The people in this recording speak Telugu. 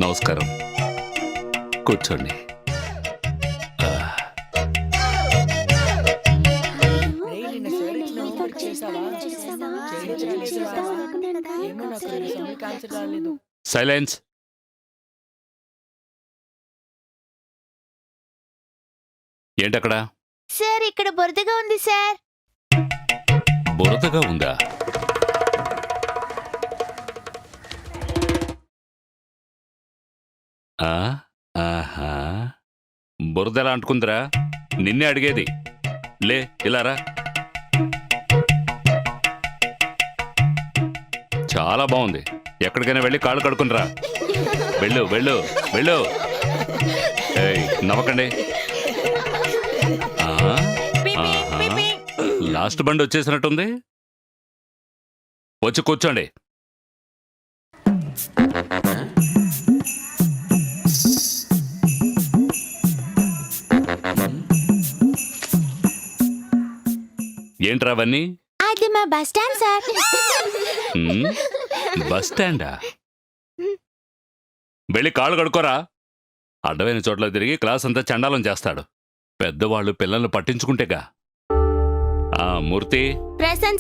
నమస్కారం. కూర్చోండి. సైలెన్స్. ఏంటక్కడ? సార్ ఇక్కడ బురదగా ఉంది సార్. బురదగా ఉందా? ఆహా, బురద ఎలా అంటుకుందిరా? నిన్నే అడిగేది. లే ఇలారా. చాలా బాగుంది. ఎక్కడికైనా వెళ్ళి కాళ్ళు కడుక్కునిరా. వెళ్ళు వెళ్ళు వెళ్ళు. ఏయ్, నవ్వకండి. లాస్ట్ బండి వచ్చేసినట్టుంది. వచ్చి కూర్చోండి. ఏంట్రా అవన్నీ? అది మా బస్ స్టాండ్ సార్. బస్ స్టాండా? వెళ్ళి కాళ్ళు కడుక్కోరా. అడ్డమైన చోట్ల తిరిగి క్లాస్ అంతా చండాలం చేస్తాడు. పెద్దవాళ్ళు పిల్లల్ని పట్టించుకుంటేగా. మూర్తి, ప్రెసెంట్